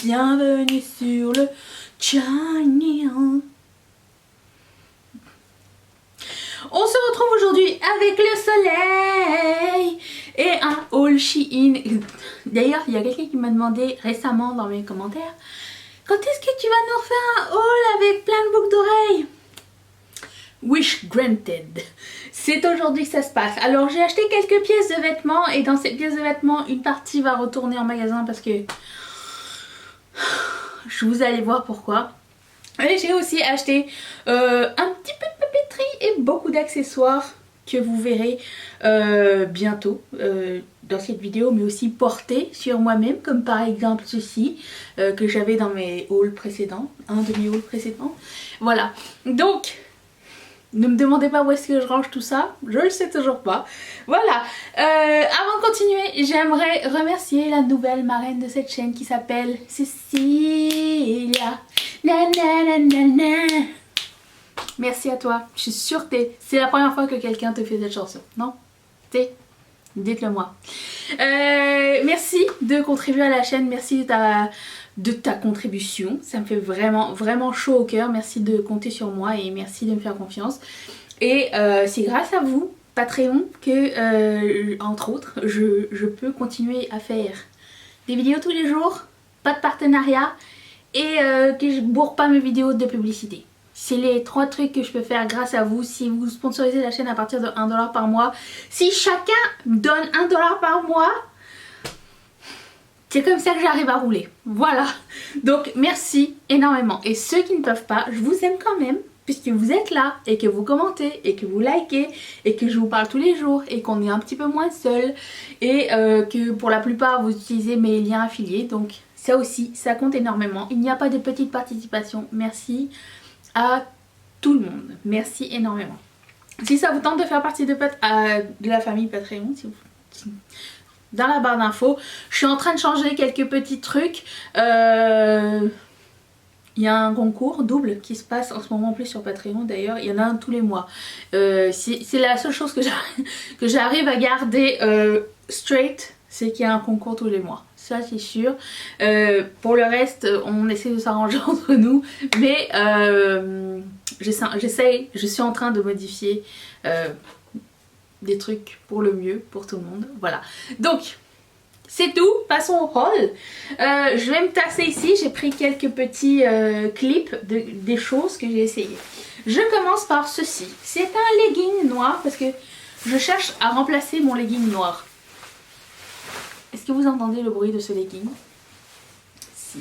bienvenue sur le channel. On se retrouve aujourd'hui avec le soleil et un haul Shein. D'ailleurs, il y a quelqu'un qui m'a demandé récemment dans mes commentaires: quand est-ce que tu vas nous refaire un haul avec plein de boucles d'oreilles? Wish granted. C'est aujourd'hui que ça se passe. Alors j'ai acheté quelques pièces de vêtements et dans ces pièces de vêtements, une partie va retourner en magasin parce que vous allez voir pourquoi. Et j'ai aussi acheté un petit peu de papeterie et beaucoup d'accessoires que vous verrez bientôt dans cette vidéo, mais aussi portés sur moi-même, comme par exemple ceci que j'avais dans mes hauls précédents, un de mes hauls précédents. Voilà, donc ne me demandez pas où est-ce que je range tout ça, je le sais toujours pas. Voilà, avant de continuer, j'aimerais remercier la nouvelle marraine de cette chaîne qui s'appelle Cécilia. Na, na, na, na, na. Merci à toi, je suis sûre que c'est la première fois que quelqu'un te fait cette chanson, non? Dites-le moi. Merci de contribuer à la chaîne, merci de ta contribution, ça me fait vraiment chaud au cœur. Merci de compter sur moi et merci de me faire confiance. Et c'est grâce à vous, Patreon, que entre autres je peux continuer à faire des vidéos tous les jours, pas de partenariat et que je bourre pas mes vidéos de publicité. C'est les 3 trucs que je peux faire grâce à vous. Si vous sponsorisez la chaîne à partir de 1 $ par mois, si chacun donne 1 $ par mois, c'est comme ça que j'arrive à rouler. Voilà. Donc merci énormément. Et ceux qui ne peuvent pas, je vous aime quand même, puisque vous êtes là et que vous commentez et que vous likez et que je vous parle tous les jours et qu'on est un petit peu moins seul et que pour la plupart vous utilisez mes liens affiliés. Donc ça aussi, ça compte énormément. Il n'y a pas de petite participation. Merci à tout le monde. Merci énormément. Si ça vous tente de faire partie de la famille Patreon, dans la barre d'infos, je suis en train de changer quelques petits trucs. Il y a un concours double qui se passe en ce moment plus sur Patreon d'ailleurs. Il y en a un tous les mois. C'est la seule chose que j'arrive à garder straight, c'est qu'il y a un concours tous les mois. Ça c'est sûr. Pour le reste, on essaie de s'arranger entre nous. Mais j'essaye, je suis en train de modifier des trucs pour le mieux, pour tout le monde. Voilà. Donc, c'est tout. Passons au haul. Je vais me tasser ici. J'ai pris quelques petits clips des choses que j'ai essayées. Je commence par ceci. C'est un legging noir parce que je cherche à remplacer mon legging noir. Est-ce que vous entendez le bruit de ce legging? Si.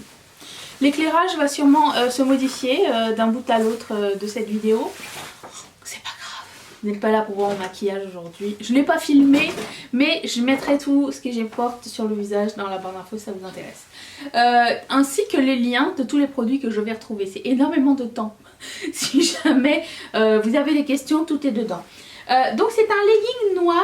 L'éclairage va sûrement se modifier d'un bout à l'autre de cette vidéo. C'est pas grave. Vous n'êtes pas là pour voir mon maquillage aujourd'hui. Je ne l'ai pas filmé, mais je mettrai tout ce que j'ai porte sur le visage dans la barre d'infos si ça vous intéresse. Ainsi que les liens de tous les produits que je vais retrouver. C'est énormément de temps. Si jamais vous avez des questions, tout est dedans. Donc c'est un legging noir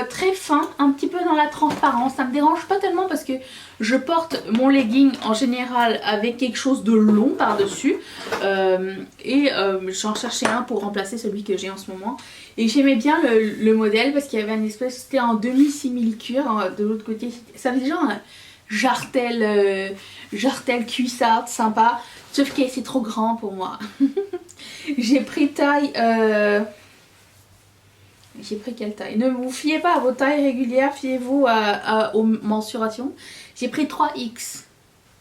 très fin, un petit peu dans la transparence. Ça me dérange pas tellement parce que je porte mon legging en général avec quelque chose de long par dessus j'en cherchais un pour remplacer celui que j'ai en ce moment et j'aimais bien le modèle parce qu'il y avait une espèce, c'était en demi simili-cuir de l'autre côté. Ça faisait genre un jartel cuissard sympa, sauf que c'est trop grand pour moi. J'ai pris taille j'ai pris quelle taille? Ne vous fiez pas à vos tailles régulières, fiez-vous aux mensurations. J'ai pris 3X.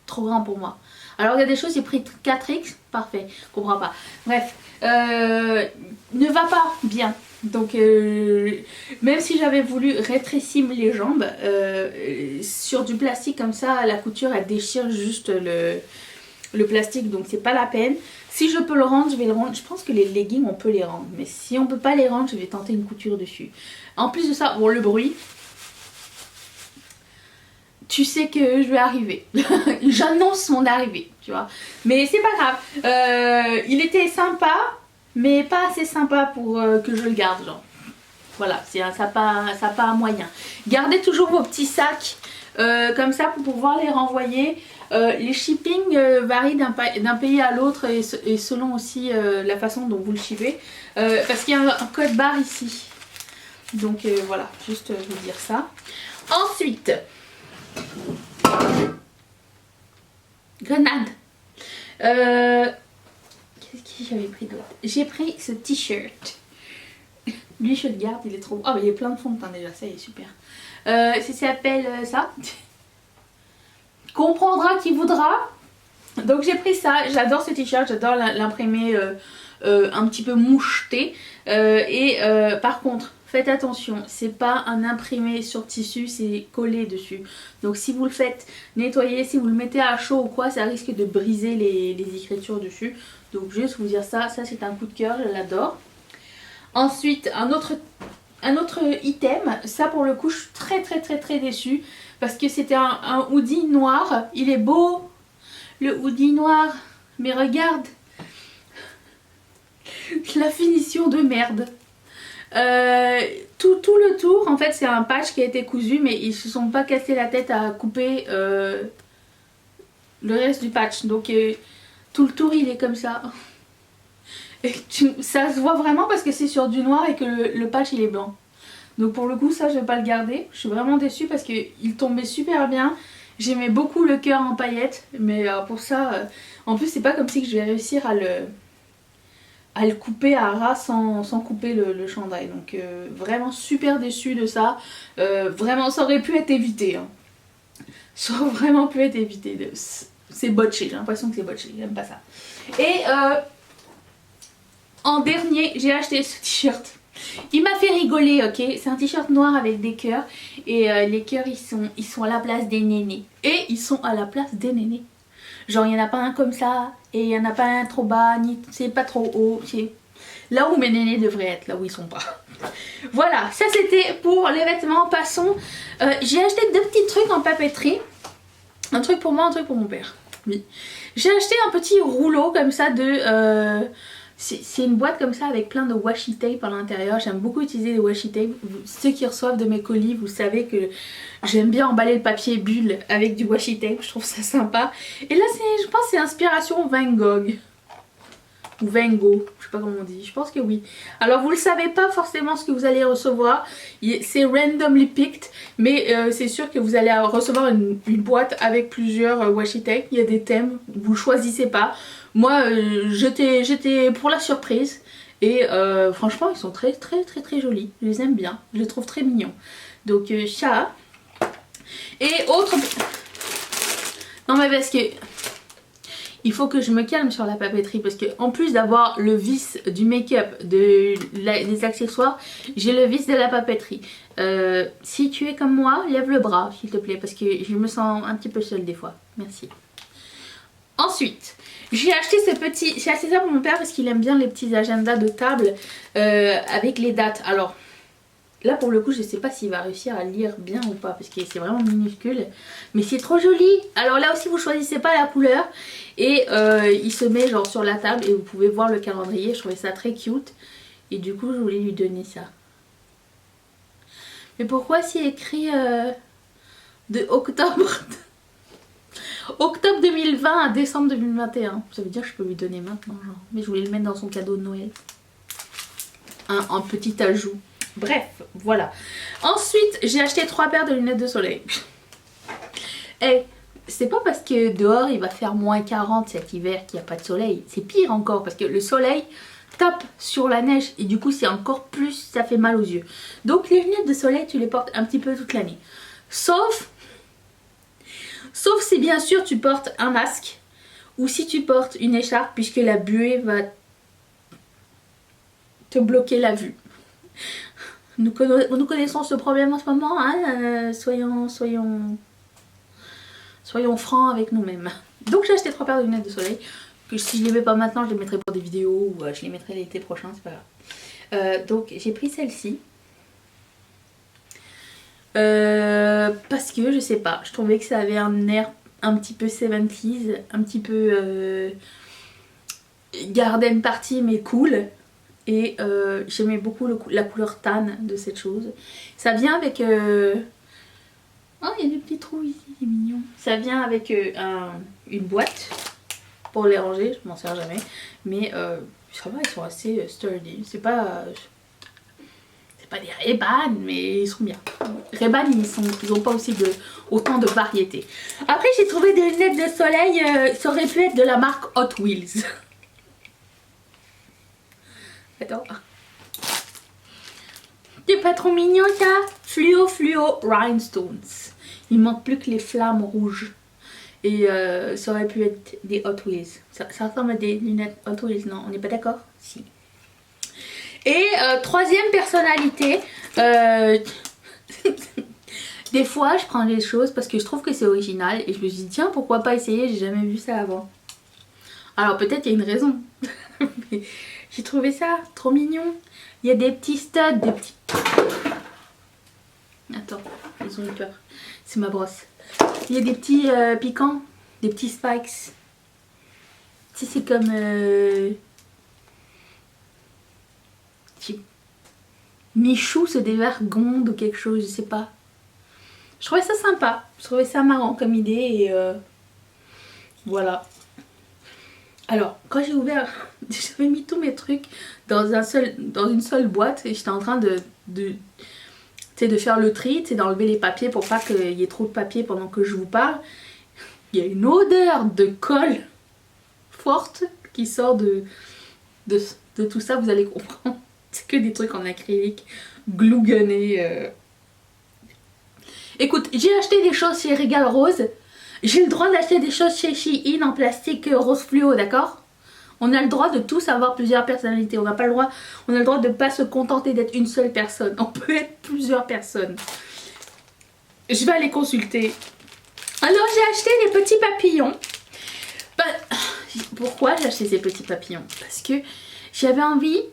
Trop grand pour moi. Alors il y a des choses, j'ai pris 4X. Parfait, je comprends pas. Bref, ne va pas bien. Donc même si j'avais voulu rétrécir les jambes, sur du plastique comme ça, la couture elle déchire juste le plastique, donc c'est pas la peine. Si je peux le rendre, je vais le rendre. Je pense que les leggings on peut les rendre, mais si on peut pas les rendre, je vais tenter une couture dessus. En plus de ça, bon, le bruit, tu sais que je vais arriver. J'annonce mon arrivée, tu vois. Mais c'est pas grave. Il était sympa, mais pas assez sympa pour que je le garde, genre. Voilà, ça pas moyen. Gardez toujours vos petits sacs comme ça pour pouvoir les renvoyer. Les shipping varient d'un pays à l'autre et selon aussi la façon dont vous le shippez. Parce qu'il y a un code barre ici. Donc voilà, juste vous dire ça. Ensuite, Conan. Qu'est-ce que j'avais pris d'autre? J'ai pris ce t-shirt. Lui je le garde, il est trop beau. Oh mais il y a plein de fond de teint déjà, ça il est super. Ça s'appelle ça. Comprendra qui voudra. Donc j'ai pris ça, j'adore ce t-shirt, j'adore l'imprimer un petit peu moucheté. Par contre, faites attention, c'est pas un imprimé sur tissu, c'est collé dessus. Donc si vous le faites nettoyer, si vous le mettez à chaud ou quoi, ça risque de briser les écritures dessus. Donc juste vous dire ça, ça c'est un coup de cœur, je l'adore. Ensuite, un autre item, ça pour le coup je suis très déçue. Parce que c'était un hoodie noir, il est beau, le hoodie noir, mais regarde la finition de merde. Tout le tour, en fait c'est un patch qui a été cousu, mais ils se sont pas cassé la tête à couper le reste du patch. Donc tout le tour il est comme ça. Et ça se voit vraiment parce que c'est sur du noir et que le patch il est blanc. Donc pour le coup ça je vais pas le garder. Je suis vraiment déçue parce qu'il tombait super bien. J'aimais beaucoup le cœur en paillettes. Mais pour ça, en plus c'est pas comme si que je vais réussir à le couper à ras sans couper le chandail. Donc vraiment super déçue de ça. Vraiment ça aurait pu être évité. Hein. Ça aurait vraiment pu être évité. C'est botché, j'ai l'impression que c'est botché. J'aime pas ça. Et en dernier j'ai acheté ce t-shirt. Il m'a fait rigoler, ok. C'est un t-shirt noir avec des cœurs. Et les cœurs ils sont à la place des nénés. Et ils sont à la place des nénés. Genre il n'y en a pas un comme ça. Et il n'y en a pas un trop bas. Ni c'est pas trop haut. C'est là où mes nénés devraient être. Là où ils sont pas. Voilà, ça c'était pour les vêtements. Passons. J'ai acheté deux petits trucs en papeterie. Un truc pour moi, un truc pour mon père. Oui. J'ai acheté un petit rouleau comme ça de... c'est une boîte comme ça avec plein de washi tape à l'intérieur. J'aime beaucoup utiliser les washi tape. Ceux qui reçoivent de mes colis, vous savez que j'aime bien emballer le papier bulle avec du washi tape. Je trouve ça sympa. Et là, je pense que c'est inspiration Van Gogh. Ou Van Gogh, je sais pas comment on dit. Je pense que oui. Alors vous ne savez pas forcément ce que vous allez recevoir. C'est randomly picked. Mais c'est sûr que vous allez recevoir une boîte avec plusieurs washi tape. Il y a des thèmes. Vous ne choisissez pas. Moi j'étais pour la surprise et franchement ils sont très jolis, je les aime bien, je les trouve très mignons. Donc ça. Et autre... Non mais parce que il faut que je me calme sur la papeterie parce que en plus d'avoir le vice du make-up, des accessoires, j'ai le vice de la papeterie. Si tu es comme moi, lève le bras s'il te plaît parce que je me sens un petit peu seule des fois. Merci. Ensuite, j'ai acheté j'ai acheté ça pour mon père parce qu'il aime bien les petits agendas de table avec les dates. Alors là pour le coup je sais pas s'il va réussir à lire bien ou pas parce que c'est vraiment minuscule. Mais c'est trop joli. Alors là aussi vous choisissez pas la couleur et il se met genre sur la table et vous pouvez voir le calendrier. Je trouvais ça très cute et du coup je voulais lui donner ça. Mais pourquoi c'est écrit de octobre Octobre 2020 à décembre 2021. Ça veut dire que je peux lui donner maintenant, genre. Mais je voulais le mettre dans son cadeau de Noël. Un petit ajout. Bref, voilà. Ensuite, j'ai acheté 3 paires de lunettes de soleil. Et c'est pas parce que dehors il va faire moins 40 cet hiver qu'il n'y a pas de soleil. C'est pire encore parce que le soleil tape sur la neige et du coup c'est encore plus, ça fait mal aux yeux. Donc les lunettes de soleil tu les portes un petit peu toute l'année. Sauf si bien sûr tu portes un masque ou si tu portes une écharpe puisque la buée va te bloquer la vue. Nous connaissons ce problème en ce moment, hein, soyons francs avec nous-mêmes. Donc j'ai acheté 3 paires de lunettes de soleil que si je les mets pas maintenant je les mettrai pour des vidéos ou je les mettrai l'été prochain, c'est pas grave. Donc j'ai pris celle-ci. Parce que je sais pas, je trouvais que ça avait un air un petit peu 70s, un petit peu garden party mais cool. Et j'aimais beaucoup la couleur tan de cette chose. Ça vient avec... Oh, il y a des petits trous ici, c'est mignon. Ça vient avec une boîte pour les ranger, je m'en sers jamais. Mais ça va, ils sont assez sturdy. C'est pas pas des Ray-Ban, mais ils sont bien. Ray-Ban, ils ont pas aussi autant de variétés. Après, j'ai trouvé des lunettes de soleil, ça aurait pu être de la marque Hot Wheels. Attends. C'est pas trop mignon ça? Fluo Rhinestones. Il manque plus que les flammes rouges. Et ça aurait pu être des Hot Wheels. Ça ressemble à des lunettes Hot Wheels, non? On n'est pas d'accord? Si. Et troisième personnalité. Des fois, je prends des choses parce que je trouve que c'est original. Et je me suis dit, tiens, pourquoi pas essayer? J'ai jamais vu ça avant. Alors peut-être il y a une raison. Mais j'ai trouvé ça trop mignon. Il y a des petits studs, des petits... Attends, ils ont eu peur. C'est ma brosse. Il y a des petits piquants, des petits spikes. Tu sais, c'est comme... Michou se dévergonde ou quelque chose, je sais pas. Je trouvais ça sympa. Je trouvais ça marrant comme idée et... voilà. Alors, quand j'ai ouvert, j'avais mis tous mes trucs dans une seule boîte et j'étais en train de faire le tri, d'enlever les papiers pour pas qu'il y ait trop de papier pendant que je vous parle. Il y a une odeur de colle forte qui sort de tout ça, vous allez comprendre. C'est que des trucs en acrylique glougunnés. Écoute, j'ai acheté des choses chez Regal Rose. J'ai le droit d'acheter des choses chez Shein en plastique rose fluo, d'accord? On a le droit de tous avoir plusieurs personnalités. On n'a pas le droit, on a le droit de ne pas se contenter d'être une seule personne. On peut être plusieurs personnes. Je vais aller consulter. Alors j'ai acheté des petits papillons. Pourquoi j'ai acheté ces petits papillons? Parce que j'avais envie...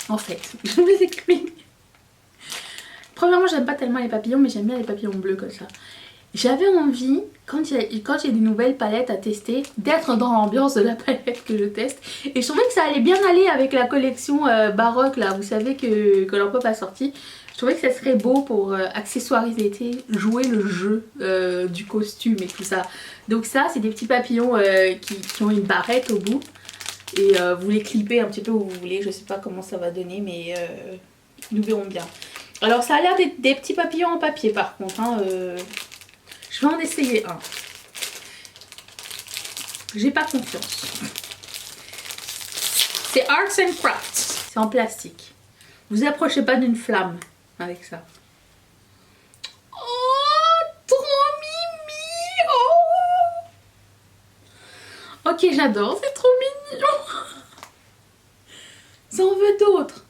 En fait, je vous explique. Premièrement, j'aime pas tellement les papillons, mais j'aime bien les papillons bleus comme ça. J'avais envie, quand j'ai des nouvelles palettes à tester, d'être dans l'ambiance de la palette que je teste. Et je trouvais que ça allait bien aller avec la collection baroque là, vous savez que leur pop a sorti. Je trouvais que ça serait beau pour accessoiriser, jouer le jeu du costume et tout ça. Donc ça, c'est des petits papillons qui ont une barrette au bout. Et vous les clippez un petit peu où vous voulez, je sais pas comment ça va donner, mais nous verrons bien. Alors ça a l'air des petits papillons en papier par contre, hein, je vais en essayer un. J'ai pas confiance. C'est Arts and Crafts. C'est en plastique. Vous approchez pas d'une flamme avec ça. Oh, trop mimi. Oh. Ok, j'adore, c'est trop mignon. Ça en veut d'autres.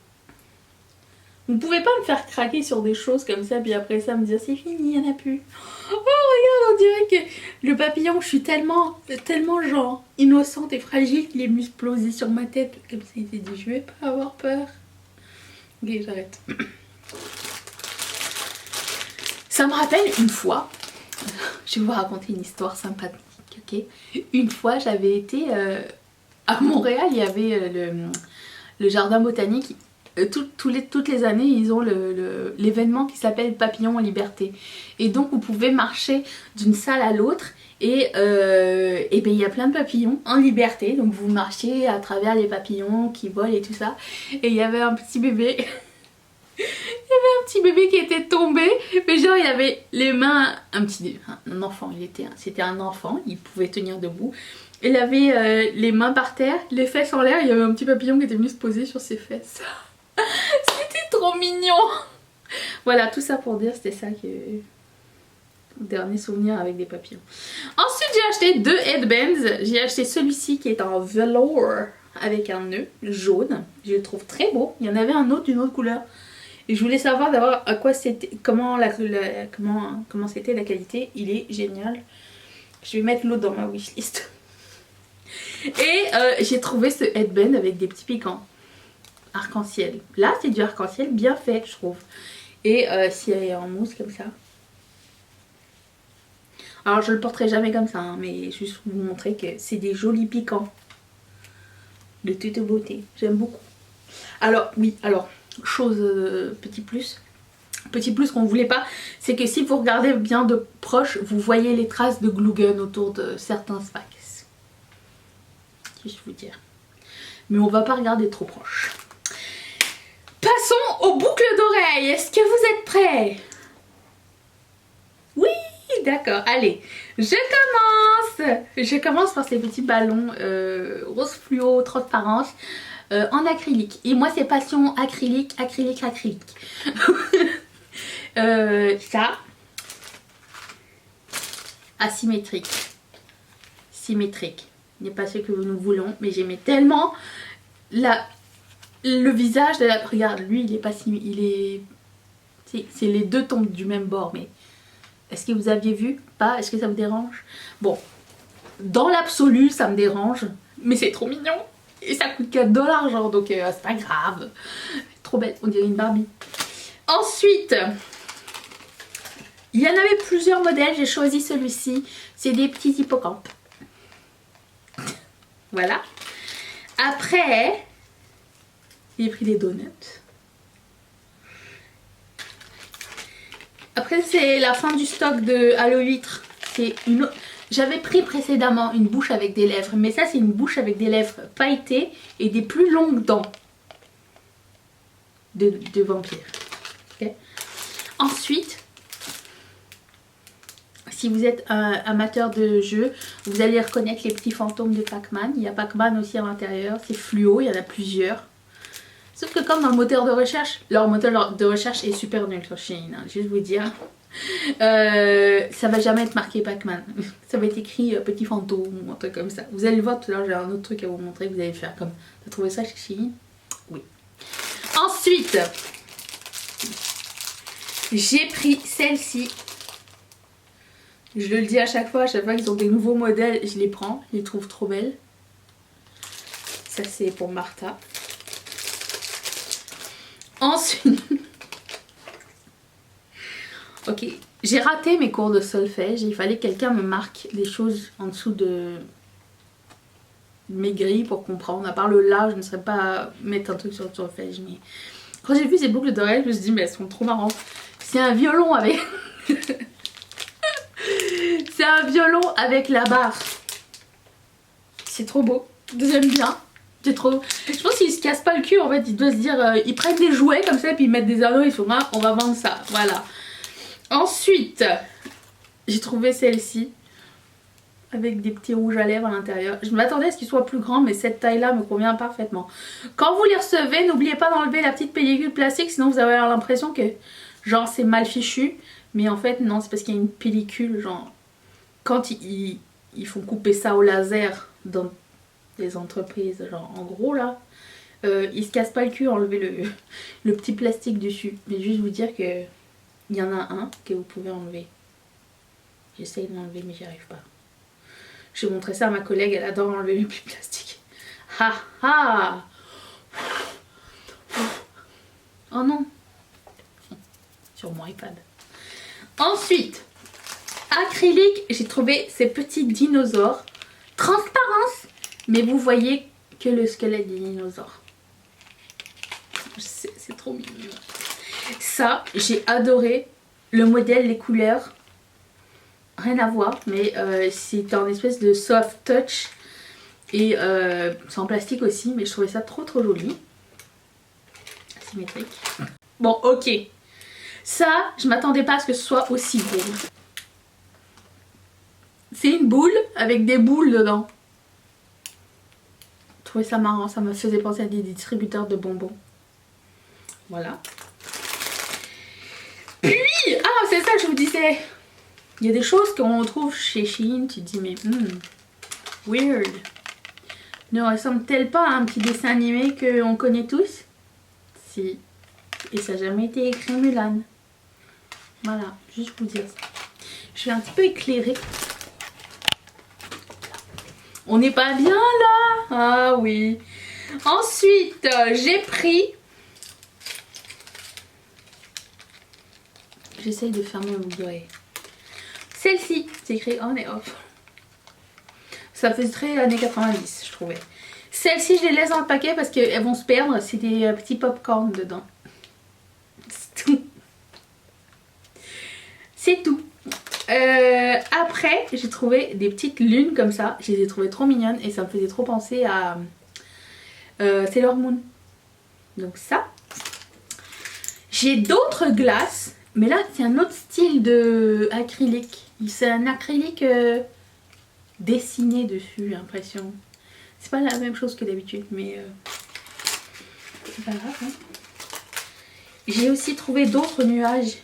Vous pouvez pas me faire craquer sur des choses comme ça, puis après ça me dire c'est fini, il n'y en a plus. Oh regarde, on dirait que le papillon, je suis tellement genre innocente et fragile qu'il est venu se poser sur ma tête. Comme ça il s'est dit je vais pas avoir peur. Ok, j'arrête. Ça me rappelle une fois, je vais vous raconter une histoire sympathique, ok. Une fois j'avais été à Montréal, il y avait le jardin botanique. Toutes les années ils ont l'événement qui s'appelle Papillons en liberté et donc vous pouvez marcher d'une salle à l'autre et ben il y a plein de papillons en liberté, donc vous marchez à travers les papillons qui volent et tout ça, et il y avait un petit bébé il y avait un petit bébé qui était tombé, mais genre il avait les mains, un enfant, c'était un enfant, il pouvait tenir debout. Il avait les mains par terre, les fesses en l'air, il y avait un petit papillon qui était venu se poser sur ses fesses. C'était trop mignon. Voilà, tout ça pour dire, c'était ça que... Dernier souvenir avec des papillons. Ensuite j'ai acheté 2 headbands. J'ai acheté celui-ci qui est en velours avec un nœud jaune. Je le trouve très beau. Il y en avait un autre d'une autre couleur. Et je voulais savoir d'abord à quoi c'était, comment c'était la qualité. Il est génial. Je vais mettre l'autre dans ma wishlist. Et j'ai trouvé ce headband avec des petits piquants. Arc-en-ciel. Là c'est du arc-en-ciel bien fait je trouve. Et si elle est en mousse comme ça. Alors je le porterai jamais comme ça hein, mais juste pour vous montrer que c'est des jolis piquants. De toute beauté. J'aime beaucoup. Alors oui, alors chose petit plus qu'on voulait pas, c'est que si vous regardez bien de proche, vous voyez les traces de glue gun autour de certains spikes. Si je vous dire. Mais on va pas regarder trop proche. Passons aux boucles d'oreilles. Est-ce que vous êtes prêts? Oui, d'accord. Allez, je commence. Je commence par ces petits ballons rose fluo transparence en acrylique. Et moi, c'est passion acrylique, acrylique, acrylique. Ça, asymétrique, symétrique. N'est pas ce que nous voulons, mais j'aimais tellement le visage de la... Regarde, lui, il est pas si... Il est... C'est les deux tombent du même bord, mais... Est-ce que vous aviez vu? Pas? Est-ce que ça vous dérange? Bon, dans l'absolu, ça me dérange, mais c'est trop mignon. Et ça coûte $4, genre, donc c'est pas grave. Trop belle, on dirait une Barbie. Ensuite, il y en avait plusieurs modèles, j'ai choisi celui-ci. C'est des petits hippocampes. Voilà. Après, j'ai pris des donuts. Après, c'est la fin du stock de Halo 8. C'est une... J'avais pris précédemment une bouche avec des lèvres, mais ça, c'est une bouche avec des lèvres pailletées et des plus longues dents de vampire. Okay. Ensuite, si vous êtes un amateur de jeux, vous allez reconnaître les petits fantômes de Pac-Man. Il y a Pac-Man aussi à l'intérieur. C'est fluo, il y en a plusieurs. Sauf que comme dans le moteur de recherche, leur moteur de recherche est super nul sur Shein, hein, juste vous dire. Ça va jamais être marqué Pac-Man. Ça va être écrit petit fantôme ou un truc comme ça. Vous allez le voir tout à l'heure, j'ai un autre truc à vous montrer. Vous allez faire comme... T'as trouvé ça chez Shein? Oui. Ensuite, j'ai pris celle-ci. Je le dis à chaque fois qu'ils ont des nouveaux modèles, je les prends. Je les trouve trop belles. Ça, c'est pour Martha. Ensuite, ok, j'ai raté mes cours de solfège. Il fallait que quelqu'un me marque des choses en dessous de mes grilles pour comprendre. À part le là, je ne saurais pas mettre un truc sur le solfège. Mais quand j'ai vu ces boucles d'oreilles, je me suis dit, mais elles sont trop marrantes. C'est un violon avec... C'est un violon avec la barre. C'est trop beau. J'aime bien. C'est trop... Je pense qu'ils se cassent pas le cul en fait. Ils doivent se dire... ils prennent des jouets comme ça et puis ils mettent des anneaux. Ils font ah, on va vendre ça. Voilà. Ensuite, j'ai trouvé celle-ci. Avec des petits rouges à lèvres à l'intérieur. Je m'attendais à ce qu'ils soient plus grands, mais cette taille-là me convient parfaitement. Quand vous les recevez, n'oubliez pas d'enlever la petite pellicule plastique. Sinon vous avez l'impression que genre c'est mal fichu. Mais en fait non, c'est parce qu'il y a une pellicule genre... Quand ils font couper ça au laser dans des entreprises, genre en gros là, ils se cassent pas le cul à enlever le petit plastique dessus. Mais juste vous dire que il y en a un que vous pouvez enlever. J'essaye de l'enlever mais j'y arrive pas. Je vais montrer ça à ma collègue, elle adore enlever les petits plastiques. Ha ha. Oh non. Sur mon iPad. Ensuite, acrylique, j'ai trouvé ces petits dinosaures. Transparence, mais vous voyez que le squelette du dinosaure. C'est trop mignon. Ça, j'ai adoré le modèle, les couleurs. Rien à voir, mais c'est en espèce de soft touch. Et c'est en plastique aussi, mais je trouvais ça trop joli. Asymétrique. Bon, ok. Ça, je m'attendais pas à ce que ce soit aussi beau. C'est une boule avec des boules dedans. Je trouvais ça marrant, ça me faisait penser à des distributeurs de bonbons. Voilà. Puis, ah c'est ça que je vous disais. Il y a des choses qu'on trouve chez Shein, tu te dis mais weird. Ne ressemble-t-elle pas à un petit dessin animé qu'on connaît tous? Si. Et ça n'a jamais été écrit Mulan. Voilà, juste pour vous dire ça. Je vais un petit peu éclairer. On n'est pas bien là? Ah oui. Ensuite, j'ai pris... J'essaye de fermer mon doigt. Celle-ci, c'est écrit on et off. Ça fait très années 90, je trouvais. Celle-ci, je les laisse dans le paquet parce qu'elles vont se perdre. C'est des petits pop-corn dedans. C'est tout. C'est tout. Après, j'ai trouvé des petites lunes comme ça. Je les ai trouvées trop mignonnes et ça me faisait trop penser à Sailor Moon. Donc ça. J'ai d'autres glaces, mais là c'est un autre style de acrylique. C'est un acrylique dessiné dessus, j'ai l'impression. C'est pas la même chose que d'habitude, mais c'est pas grave. Hein. J'ai aussi trouvé d'autres nuages.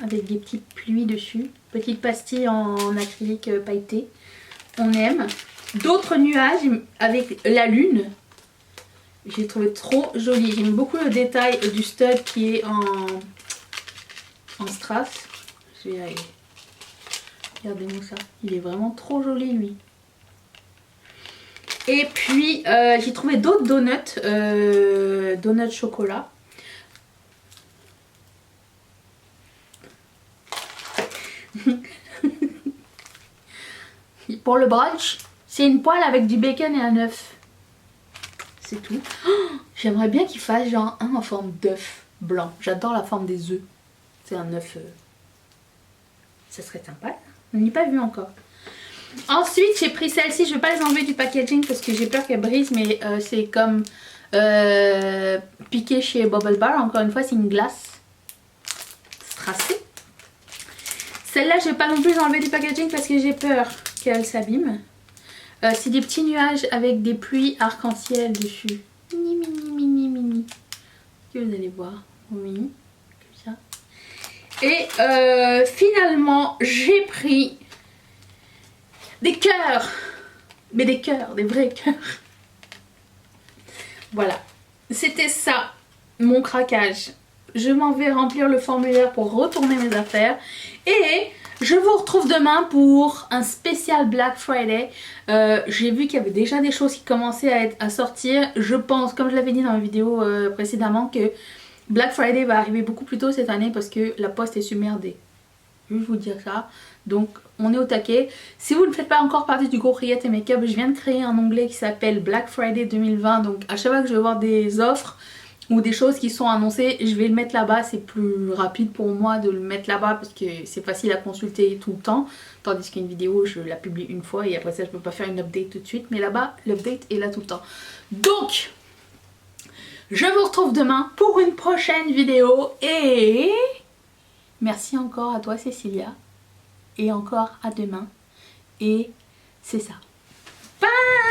Avec des petites pluies dessus. Petites pastilles en acrylique pailleté. On aime. D'autres nuages avec la lune. J'ai trouvé trop joli. J'aime beaucoup le détail du stud qui est en strass. Je vais y arriver. Regardez-moi ça. Il est vraiment trop joli lui. Et puis j'ai trouvé d'autres donuts. Donuts chocolat. Pour le brunch, c'est une poêle avec du bacon et un œuf. C'est tout. Oh, j'aimerais bien qu'il fasse genre un en forme d'œuf blanc. J'adore la forme des œufs. C'est un œuf. Ça serait sympa. On n'y a pas vu encore. Ensuite, j'ai pris celle-ci. Je ne vais pas les enlever du packaging parce que j'ai peur qu'elle brise. Mais c'est comme piqué chez Bubble Bar. Encore une fois, c'est une glace strassée. Celle-là, je ne vais pas non plus les enlever du packaging parce que j'ai peur qu'elle s'abîme. C'est des petits nuages avec des pluies arc-en-ciel dessus. Mini, mini, mini, mini. Que vous allez voir. Oui, comme ça. Et finalement, j'ai pris des cœurs. Mais des cœurs, des vrais cœurs. Voilà. C'était ça, mon craquage. Je m'en vais remplir le formulaire pour retourner mes affaires. Et je vous retrouve demain pour un spécial Black Friday. J'ai vu qu'il y avait déjà des choses qui commençaient à sortir. Je pense, comme je l'avais dit dans la vidéo précédemment, que Black Friday va arriver beaucoup plus tôt cette année parce que la poste est submergée. Je vais vous dire ça. Donc on est au taquet. Si vous ne faites pas encore partie du groupe Rillettes et Make-up, je viens de créer un onglet qui s'appelle Black Friday 2020. Donc à chaque fois que je vais voir des offres ou des choses qui sont annoncées, je vais le mettre là-bas. C'est plus rapide pour moi de le mettre là-bas parce que c'est facile à consulter tout le temps. Tandis qu'une vidéo, je la publie une fois et après ça, je peux pas faire une update tout de suite. Mais là-bas, l'update est là tout le temps. Donc, je vous retrouve demain pour une prochaine vidéo. Et merci encore à toi, Cécilia. Et encore à demain. Et c'est ça. Bye!